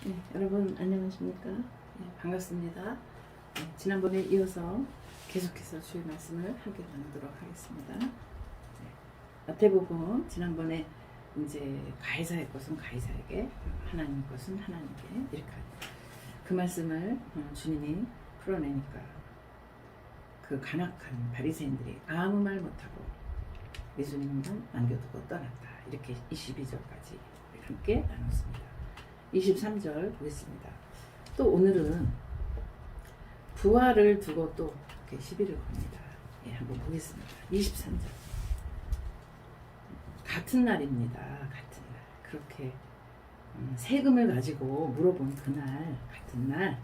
네, 여러분 안녕하십니까? 네, 반갑습니다. 네, 지난번에 이어서 계속해서 주의 말씀을 함께 나누도록 하겠습니다. 네, 마태복음 지난번에 이제 가이사의 것은 가이사에게, 하나님 것은 하나님께 이렇게 그 말씀을 주님이 풀어내니까 그 간악한 바리새인들이 아무 말 못하고 예수님만 남겨두고 떠났다. 이렇게 22절까지 함께 나눴습니다. 23절 보겠습니다. 또 오늘은 부활을 두고 또 이렇게 시비를 겁니다. 예, 한번 보겠습니다. 23절. 같은 날입니다. 같은 날. 그렇게 세금을 가지고 물어본 그날, 같은 날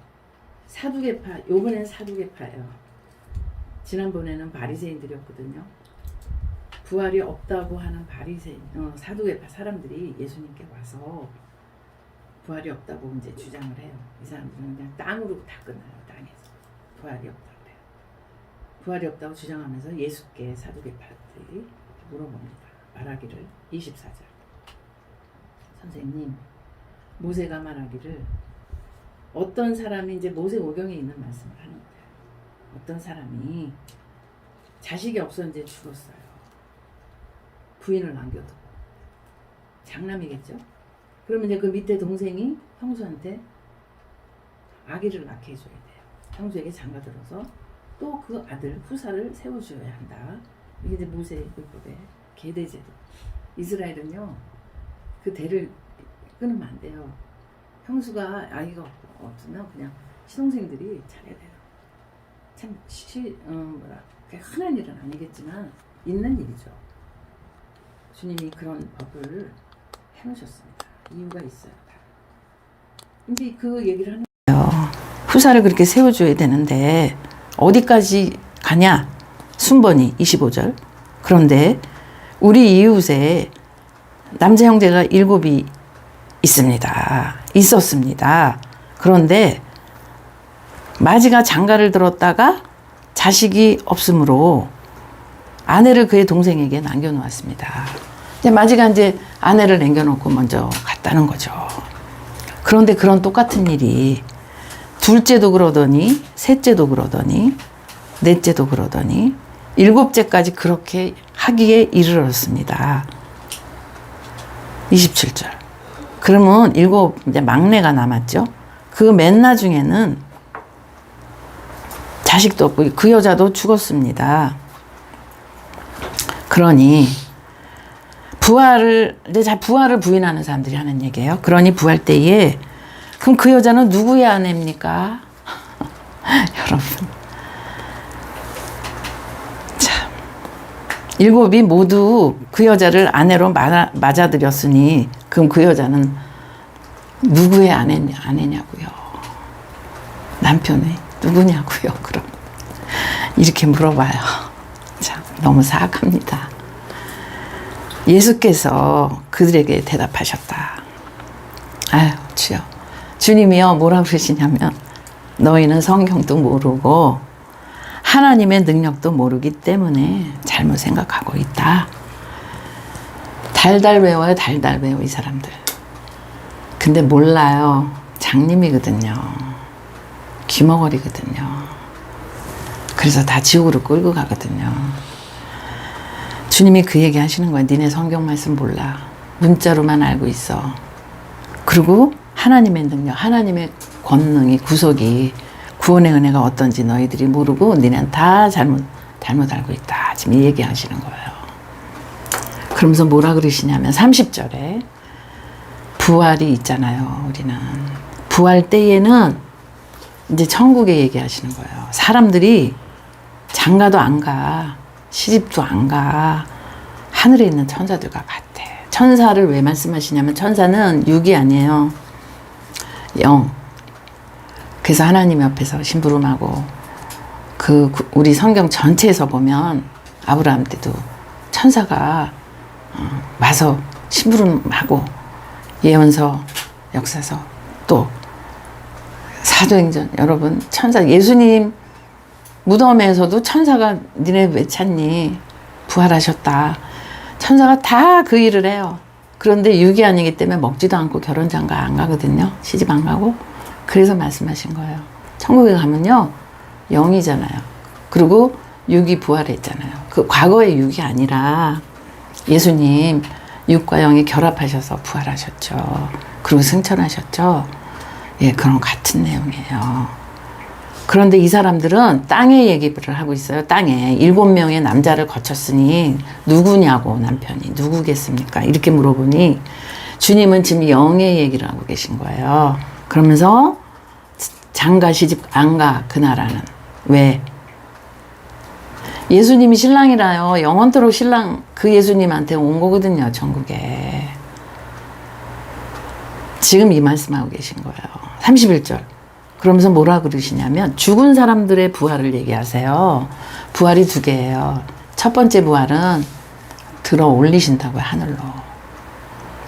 사두개파, 요번엔 사두개파예요. 지난번에는 바리새인들이었거든요. 부활이 없다고 하는 바리새인, 사두개파 사람들이 예수님께 와서 부활이 없다고 이제 주장을 해요. 이 사람들은 그냥 땅으로 다 끝나요. 땅에서 부활이 없다고 그래요. 부활이 없다고 주장하면서 예수께 사두개파들이 물어봅니다. 말하기를 24절. 선생님, 모세가 말하기를 어떤 사람이 이제 모세오경에 있는 말씀을 하는 거예요. 어떤 사람이 자식이 없어 이제 죽었어요. 부인을 남겨두고 장남이겠죠. 그러면 이제 그 밑에 동생이 형수한테 아기를 낳게 해줘야 돼요. 형수에게 장가들어서 또 그 아들 후사를 세워줘야 한다. 이게 이제 모세 율법의 계대제도. 이스라엘은요 그 대를 끊으면 안 돼요. 형수가 아이가 없으면 그냥 시동생들이 잘해야 돼요. 참 흔한 일은 아니겠지만 있는 일이죠. 주님이 그런 법을 해놓으셨습니다. 이유가 있어요. 근데 그 얘기를 하는 거예요. 후사를 그렇게 세워줘야 되는데 어디까지 가냐? 순번이 25절. 그런데 우리 이웃에 남자 형제가 7이 있었습니다. 그런데 마지가 장가를 들었다가 자식이 없으므로 아내를 그의 동생에게 남겨놓았습니다. 마지가 이제 아내를 남겨놓고 먼저 갔다는 거죠. 그런데 그런 똑같은 일이 둘째도 그러더니 셋째도 그러더니 넷째도 그러더니 7째까지 그렇게 하기에 이르렀습니다. 27절. 그러면 이제 막내가 남았죠. 그 맨 나중에는 자식도 없고 그 여자도 죽었습니다. 그러니 부활을 부인하는 사람들이 하는 얘기예요. 그러니 부활 때에 그럼 그 여자는 누구의 아내입니까? 여러분, 참 7이 모두 그 여자를 아내로 맞아들였으니 그럼 그 여자는 누구의 아내냐고요? 남편이 누구냐고요? 그럼 이렇게 물어봐요. 참 너무 사악합니다. 예수께서 그들에게 대답하셨다. 아유, 주여. 주님이요, 뭐라고 그러시냐면, 너희는 성경도 모르고 하나님의 능력도 모르기 때문에 잘못 생각하고 있다. 달달 외워요, 달달 외워, 이 사람들. 근데 몰라요. 장님이거든요. 귀머거리거든요. 그래서 다 지옥으로 끌고 가거든요. 주님이 그 얘기 하시는 거야. 니네 성경 말씀 몰라. 문자로만 알고 있어. 그리고 하나님의 능력, 하나님의 권능이, 구속이, 구원의 은혜가 어떤지 너희들이 모르고 니네는 다 잘못 알고 있다. 지금 이 얘기 하시는 거예요. 그러면서 뭐라 그러시냐면 30절에 부활이 있잖아요. 우리는. 부활 때에는 이제 천국에 얘기하시는 거예요. 사람들이 장가도 안 가. 시집도 안 가. 하늘에 있는 천사들과 같아. 천사를 왜 말씀하시냐면 천사는 육이 아니에요. 영. 그래서 하나님 옆에서 심부름하고 우리 성경 전체에서 보면 아브라함 때도 천사가 와서 심부름하고 예언서, 역사서 또 사도행전 여러분 천사 예수님 무덤에서도 천사가 니네 왜 찾니? 부활하셨다. 천사가 다 그 일을 해요. 그런데 육이 아니기 때문에 먹지도 않고 결혼장가 안 가거든요. 시집 안 가고. 그래서 말씀하신 거예요. 천국에 가면요, 영이잖아요. 그리고 육이 부활했잖아요. 그 과거의 육이 아니라 예수님 육과 영이 결합하셔서 부활하셨죠. 그리고 승천하셨죠. 예, 그런 같은 내용이에요. 그런데 이 사람들은 땅의 얘기를 하고 있어요. 땅에 7명의 남자를 거쳤으니 누구냐고, 남편이 누구겠습니까? 이렇게 물어보니 주님은 지금 영의 얘기를 하고 계신 거예요. 그러면서 장가 시집 안 가, 그 나라는. 왜? 예수님이 신랑이라요. 영원토록 신랑 그 예수님한테 온 거거든요, 천국에. 지금 이 말씀하고 계신 거예요. 31절. 그러면서 뭐라 그러시냐면 죽은 사람들의 부활을 얘기하세요. 부활이 2개예요. 첫 번째 부활은 들어 올리신다고요, 하늘로.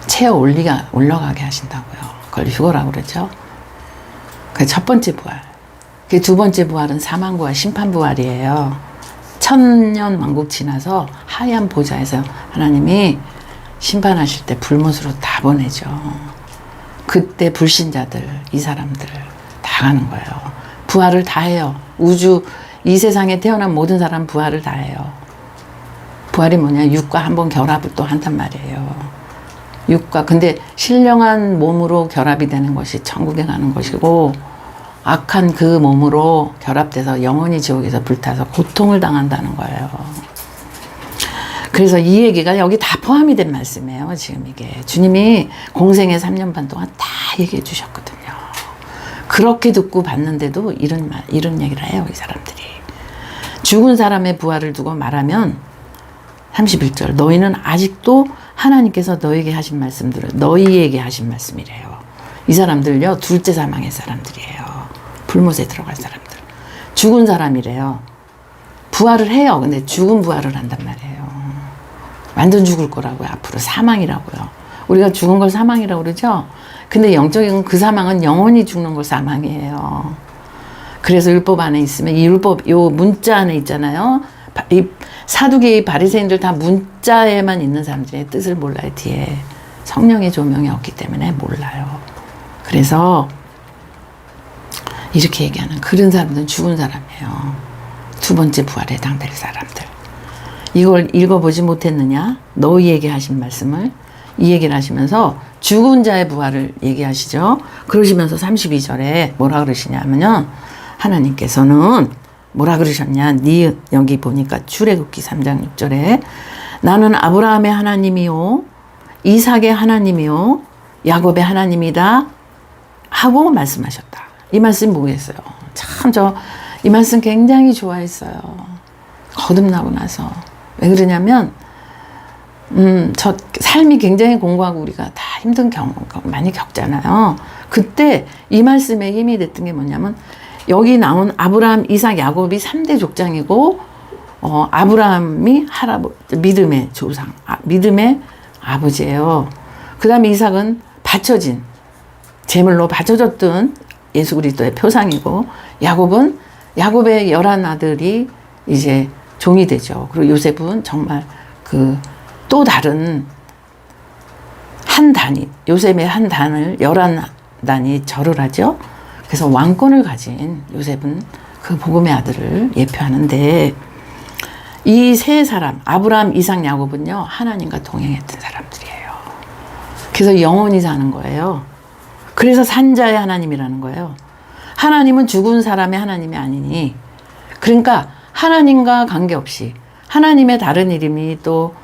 채어 올라가게 하신다고요. 그걸 휴거라고 그러죠. 그게 첫 번째 부활. 그 두 번째 부활은 사망부활, 심판부활이에요. 1000년 왕국 지나서 하얀 보좌에서 하나님이 심판하실 때 불못으로 다 보내죠. 그때 불신자들, 이 사람들 다 가는 거예요. 부활을 다 해요. 우주, 이 세상에 태어난 모든 사람 부활을 다 해요. 부활이 뭐냐? 육과 한번 결합을 또 한단 말이에요. 육과, 근데 신령한 몸으로 결합이 되는 것이 천국에 가는 것이고, 악한 그 몸으로 결합돼서 영원히 지옥에서 불타서 고통을 당한다는 거예요. 그래서 이 얘기가 여기 다 포함이 된 말씀이에요. 지금 이게 주님이 공생의 3년 반 동안 다 얘기해 주셨거든요. 그렇게 듣고 봤는데도 이런 얘기를 해요, 이 사람들이. 죽은 사람의 부활을 두고 말하면 31절, 너희는 아직도 하나님께서 너에게 하신 말씀들을 너희에게 하신 말씀이래요. 이 사람들요, 둘째 사망의 사람들이에요. 불못에 들어갈 사람들. 죽은 사람이래요. 부활을 해요. 근데 죽은 부활을 한단 말이에요. 완전 죽을 거라고요. 앞으로 사망이라고요. 우리가 죽은 걸 사망이라고 그러죠. 근데 영적인 그 사망은 영원히 죽는 걸 사망이에요. 그래서 율법 안에 있으면 이 율법, 요 문자 안에 있잖아요. 이 사두개의 바리새인들 다 문자에만 있는 사람들의 뜻을 몰라요. 뒤에 성령의 조명이 없기 때문에 몰라요. 그래서 이렇게 얘기하는 그런 사람들은 죽은 사람이에요. 두 번째 부활에 해당될 사람들. 이걸 읽어보지 못했느냐? 너희에게 하신 말씀을 이 얘기를 하시면서 죽은 자의 부활을 얘기하시죠. 그러시면서 32절에 뭐라 그러시냐면요. 하나님께서는 뭐라 그러셨냐? 여기 보니까 출애굽기 3장 6절에 나는 아브라함의 하나님이요 이삭의 하나님이요 야곱의 하나님이다 하고 말씀하셨다. 이 말씀 뭐겠어요? 참 이 말씀 굉장히 좋아했어요. 거듭나고 나서. 왜 그러냐면 저 삶이 굉장히 공고하고 우리가 다 힘든 경우 많이 겪잖아요. 그때 이 말씀에 힘이 됐던 게 뭐냐면 여기 나온 아브라함, 이삭, 야곱이 3대 족장이고 아브라함이 믿음의 조상, 믿음의 아버지예요. 그 다음에 이삭은 바쳐진 제물로 바쳐졌던 예수 그리스도의 표상이고 야곱은 야곱의 11아들이 이제 종이 되죠. 그리고 요셉은 정말 그 또 다른 한 단위, 요셉의 한 단을 11단이 절을 하죠. 그래서 왕권을 가진 요셉은 그 복음의 아들을 예표하는데 이 세 사람, 아브라함, 이삭, 야곱은요, 하나님과 동행했던 사람들이에요. 그래서 영원히 사는 거예요. 그래서 산자의 하나님이라는 거예요. 하나님은 죽은 사람의 하나님이 아니니, 그러니까 하나님과 관계없이 하나님의 다른 이름이 또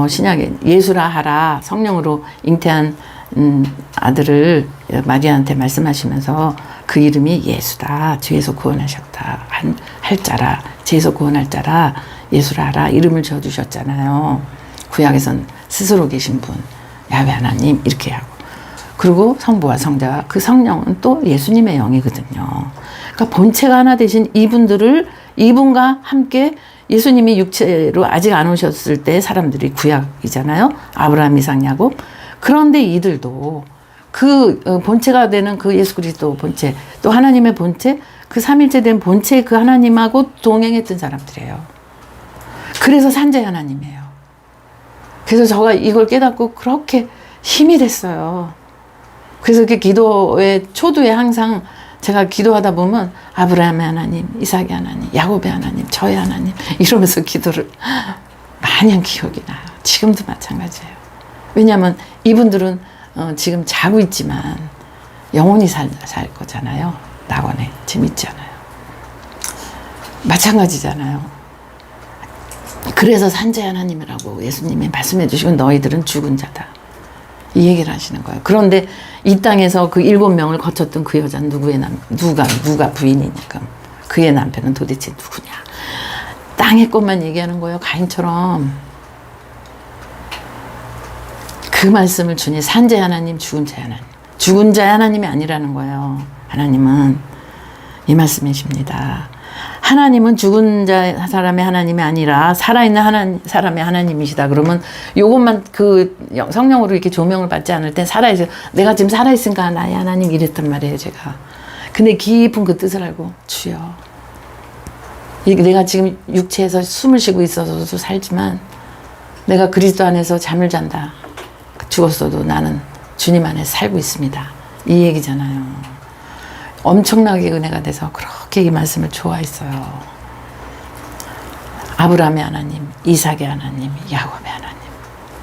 신약에 예수라 하라 성령으로 잉태한 아들을 마리아한테 말씀하시면서 그 이름이 예수다. 죄에서 구원하셨다. 할 자라. 죄에서 구원할 자라. 예수라 하라. 이름을 지어주셨잖아요. 구약에선 스스로 계신 분. 야훼 하나님 이렇게 하고. 그리고 성부와 성자와 그 성령은 또 예수님의 영이거든요. 그러니까 본체가 하나 되신 이분과 함께 예수님이 육체로 아직 안 오셨을 때 사람들이 구약이잖아요. 아브라함, 이삭, 야곱. 그런데 이들도 그 본체가 되는 그 예수 그리스도 본체, 또 하나님의 본체, 그 삼일째 된 본체 그 하나님하고 동행했던 사람들이에요. 그래서 산자의 하나님이에요. 그래서 제가 이걸 깨닫고 그렇게 힘이 됐어요. 그래서 그 기도의 초두에 항상 제가 기도하다 보면 아브라함의 하나님, 이삭의 하나님, 야곱의 하나님, 저의 하나님 이러면서 기도를 많이 한 기억이 나요. 지금도 마찬가지예요. 왜냐하면 이분들은 지금 자고 있지만 영원히 살 거잖아요. 낙원에 재밌잖아요. 마찬가지잖아요. 그래서 산재 하나님이라고 예수님이 말씀해 주시고 너희들은 죽은 자다. 이 얘기를 하시는 거예요. 그런데 이 땅에서 그 7명을 거쳤던 그 여자는 누가 부인이니까 그의 남편은 도대체 누구냐. 땅의 것만 얘기하는 거예요. 가인처럼. 그 말씀을 주니 산재 하나님, 죽은 자 하나님. 죽은 자 하나님이 아니라는 거예요. 하나님은 이 말씀이십니다. 하나님은 죽은 자 사람의 하나님이 아니라 살아있는 사람의 하나님이시다. 그러면 요것만 그 성령으로 이렇게 조명을 받지 않을 땐 살아있어요. 내가 지금 살아있으니까 나의 하나님 이랬단 말이에요, 제가. 근데 깊은 그 뜻을 알고 주여. 내가 지금 육체에서 숨을 쉬고 있어서도 살지만 내가 그리스도 안에서 잠을 잔다. 죽었어도 나는 주님 안에 살고 있습니다. 이 얘기잖아요. 엄청나게 은혜가 돼서 그렇게 이 말씀을 좋아했어요. 아브라함의 하나님, 이삭의 하나님, 야곱의 하나님,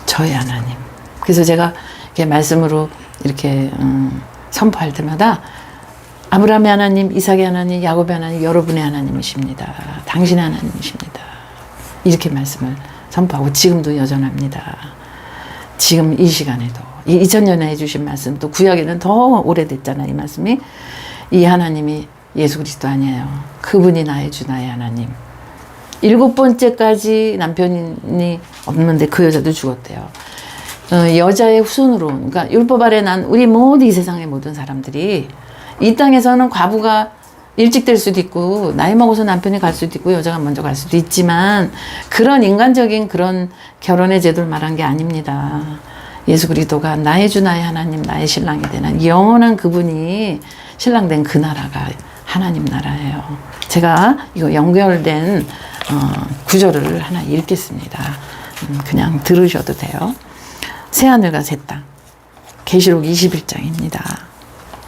저의 하나님. 그래서 제가 이렇게 말씀으로 이렇게 선포할 때마다 아브라함의 하나님, 이삭의 하나님, 야곱의 하나님, 여러분의 하나님이십니다. 당신의 하나님이십니다. 이렇게 말씀을 선포하고 지금도 여전합니다. 지금 이 시간에도 2000년에 해주신 말씀, 또 구약에는 더 오래됐잖아요. 이 말씀이. 이 하나님이 예수 그리스도 아니에요. 그분이 나의 주, 나의 하나님. 7번째까지 남편이 없는데 그 여자도 죽었대요. 여자의 후손으로, 그러니까 율법 아래 난 우리 모든 이 세상의 모든 사람들이 이 땅에서는 과부가 일찍 될 수도 있고 나이 먹어서 남편이 갈 수도 있고 여자가 먼저 갈 수도 있지만 그런 인간적인 그런 결혼의 제도를 말한 게 아닙니다. 예수 그리스도가 나의 주, 나의 하나님, 나의 신랑이 되는 영원한 그분이 신랑된 그 나라가 하나님 나라예요. 제가 이거 연결된 구절을 하나 읽겠습니다. 그냥 들으셔도 돼요. 새하늘과 새 땅. 계시록 21장입니다.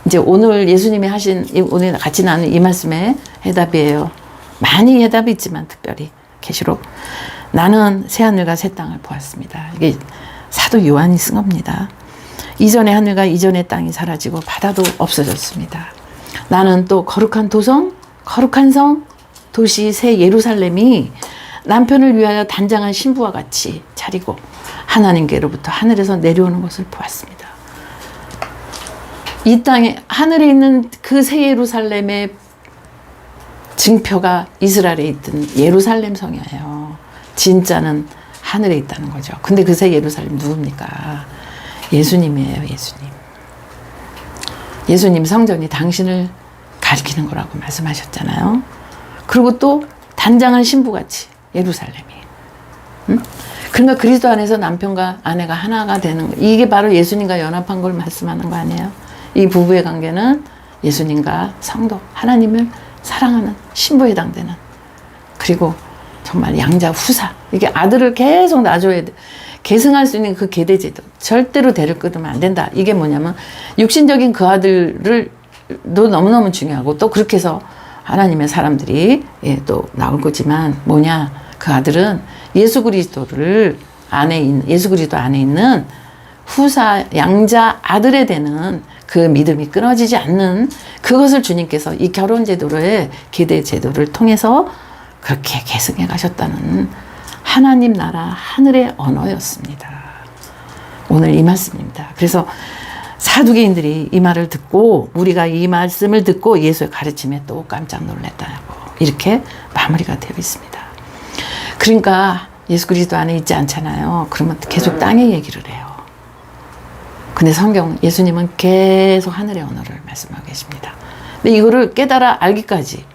이제 오늘 예수님이 하신 오늘 같이 나눈 이 말씀의 해답이에요. 많이 해답이 있지만 특별히 계시록 나는 새하늘과 새 땅을 보았습니다. 이게 사도 요한이 쓴 겁니다. 이전의 하늘과 이전의 땅이 사라지고 바다도 없어졌습니다. 나는 또 거룩한 도성, 거룩한 성, 도시 새 예루살렘이 남편을 위하여 단장한 신부와 같이 차리고 하나님께로부터 하늘에서 내려오는 것을 보았습니다. 이 땅에 하늘에 있는 그 새 예루살렘의 증표가 이스라엘에 있던 예루살렘 성이에요. 진짜는 하늘에 있다는 거죠. 근데 그 새 예루살렘 누굽니까? 예수님이에요. 예수님. 예수님 성전이 당신을 가리키는 거라고 말씀하셨잖아요. 그리고 또 단장한 신부같이 예루살렘이. 그러니까 그리스도 안에서 남편과 아내가 하나가 되는 거. 이게 바로 예수님과 연합한 걸 말씀하는 거 아니에요? 이 부부의 관계는 예수님과 성도, 하나님을 사랑하는 신부에 해당되는, 그리고 정말 양자 후사. 이게 아들을 계속 낳아줘야 돼. 계승할 수 있는 그 계대제도. 절대로 대를 끊으면 안 된다. 이게 뭐냐면 육신적인 그 아들을 도 너무너무 중요하고 또 그렇게 해서 하나님의 사람들이 또 나올 거지만 뭐냐, 그 아들은 예수 그리스도를 예수 그리스도 안에 있는 후사 양자 아들에 대는 그 믿음이 끊어지지 않는 그것을 주님께서 이 결혼 제도의 계대 제도를 통해서 그렇게 계승해 가셨다는 하나님 나라 하늘의 언어였습니다. 오늘 이 말씀입니다. 그래서 사두개인들이 이 말을 듣고 우리가 이 말씀을 듣고 예수의 가르침에 또 깜짝 놀랐다고 이렇게 마무리가 되어 있습니다. 그러니까 예수 그리스도 안에 있지 않잖아요. 그러면 계속 땅의 얘기를 해요. 근데 성경 예수님은 계속 하늘의 언어를 말씀하고 계십니다. 근데 이거를 깨달아 알기까지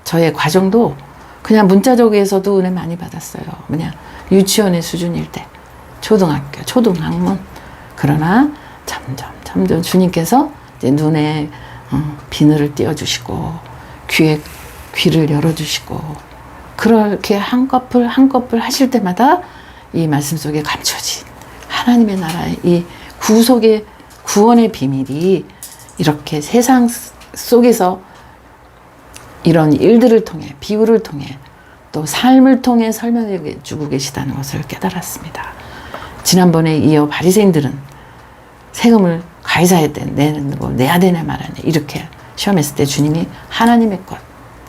저의 과정도 그냥 문자적에서도 은혜 많이 받았어요. 그냥 유치원의 수준일 때, 초등학교, 초등학문. 그러나 점점 주님께서 이제 눈에 비늘을 띄워주시고 귀에 귀를 열어주시고 그렇게 한꺼풀 하실 때마다 이 말씀 속에 감춰진 하나님의 나라의 이 구속의 구원의 비밀이 이렇게 세상 속에서 이런 일들을 통해, 비유를 통해, 또 삶을 통해 설명해 주고 계시다는 것을 깨달았습니다. 지난번에 이어 바리새인들은 세금을 가이사에 내는 거 내야 되냐 말아야 이렇게 시험했을 때 주님이 하나님의 것,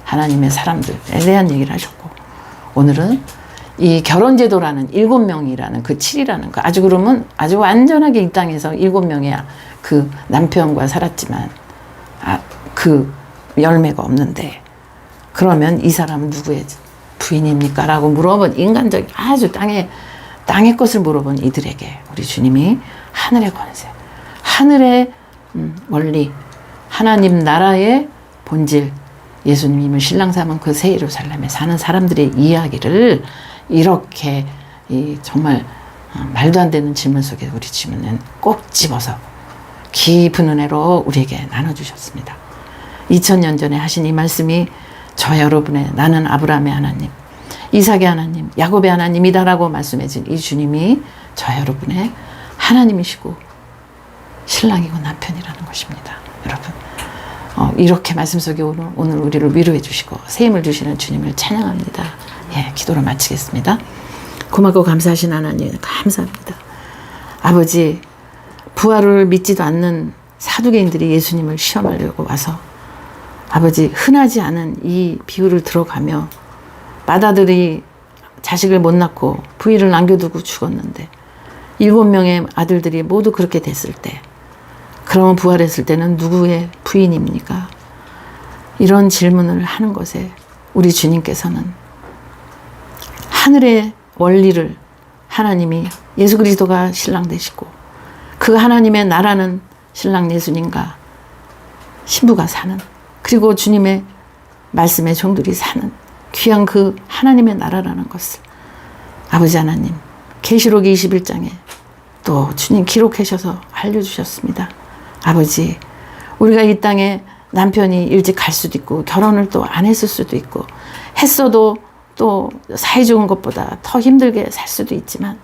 하나님의 사람들에 대한 얘기를 하셨고, 오늘은 이 결혼제도라는 7명이라는 그 7이라는 거, 아주 그러면 아주 완전하게 이 땅에서 7명의 그 남편과 살았지만 그 열매가 없는데, 그러면 이 사람은 누구의 부인입니까? 라고 물어본 인간적인 아주 땅의 것을 물어본 이들에게 우리 주님이 하늘의 권세, 하늘의 원리, 하나님 나라의 본질, 예수님을 신랑 삼은 그 새 예루살렘에 사는 사람들의 이야기를 이렇게 정말 말도 안 되는 질문 속에 우리 질문은 꼭 집어서 깊은 은혜로 우리에게 나눠주셨습니다. 2000년 전에 하신 이 말씀이 저 여러분의 나는 아브라함의 하나님, 이삭의 하나님, 야곱의 하나님이다라고 말씀해 준 이 주님이 저 여러분의 하나님이시고 신랑이고 남편이라는 것입니다. 여러분, 이렇게 말씀 속에 오늘 우리를 위로해 주시고 새 힘을 주시는 주님을 찬양합니다. 예, 기도로 마치겠습니다. 고맙고 감사하신 하나님 감사합니다. 아버지, 부활을 믿지도 않는 사두개인들이 예수님을 시험하려고 와서 아버지 흔하지 않은 이 비유를 들어가며 맏아들이 자식을 못 낳고 부인을 남겨두고 죽었는데 7명의 아들들이 모두 그렇게 됐을 때, 그러면 부활했을 때는 누구의 부인입니까? 이런 질문을 하는 것에 우리 주님께서는 하늘의 원리를, 하나님이 예수 그리스도가 신랑 되시고 그 하나님의 나라는 신랑 예수님과 신부가 사는, 그리고 주님의 말씀의 종들이 사는 귀한 그 하나님의 나라라는 것을 아버지 하나님 계시록 21장에 또 주님 기록하셔서 알려주셨습니다. 아버지, 우리가 이 땅에 남편이 일찍 갈 수도 있고 결혼을 또 안 했을 수도 있고 했어도 또 사이 좋은 것보다 더 힘들게 살 수도 있지만,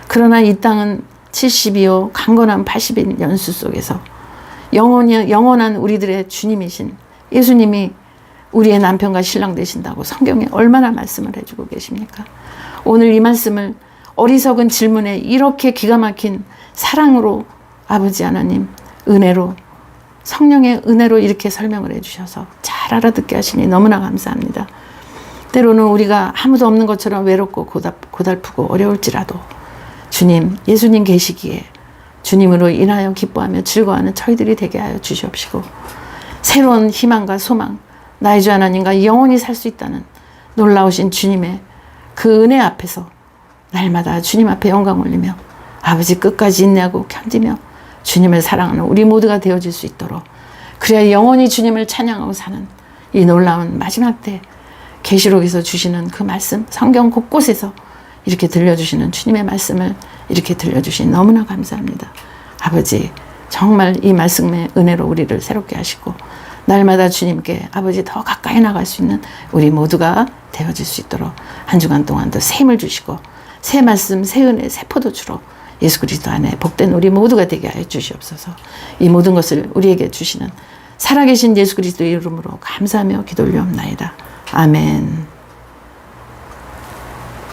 그러나 이 땅은 70이요 강건한 80의 연수 속에서 영원한 우리들의 주님이신 예수님이 우리의 남편과 신랑 되신다고 성경에 얼마나 말씀을 해주고 계십니까? 오늘 이 말씀을 어리석은 질문에 이렇게 기가 막힌 사랑으로 아버지 하나님 은혜로, 성령의 은혜로 이렇게 설명을 해주셔서 잘 알아듣게 하시니 너무나 감사합니다. 때로는 우리가 아무도 없는 것처럼 외롭고 고달프고 어려울지라도 주님, 예수님 계시기에 주님으로 인하여 기뻐하며 즐거워하는 저희들이 되게 하여 주시옵시고, 새로운 희망과 소망, 나의 주 하나님과 영원히 살 수 있다는 놀라우신 주님의 그 은혜 앞에서 날마다 주님 앞에 영광 올리며 아버지 끝까지 인내하고 견디며 주님을 사랑하는 우리 모두가 되어질 수 있도록, 그래야 영원히 주님을 찬양하고 사는 이 놀라운 마지막 때 계시록에서 주시는 그 말씀, 성경 곳곳에서 이렇게 들려주시는 주님의 말씀을 이렇게 들려주시니 너무나 감사합니다. 아버지, 정말 이 말씀의 은혜로 우리를 새롭게 하시고 날마다 주님께 아버지 더 가까이 나갈 수 있는 우리 모두가 되어질 수 있도록 한 주간 동안도 새 힘을 주시고 새 말씀, 새 은혜, 새 포도주로 예수 그리스도 안에 복된 우리 모두가 되게 하여 주시옵소서. 이 모든 것을 우리에게 주시는 살아계신 예수 그리스도의 이름으로 감사하며 기도 올리옵나이다. 아멘.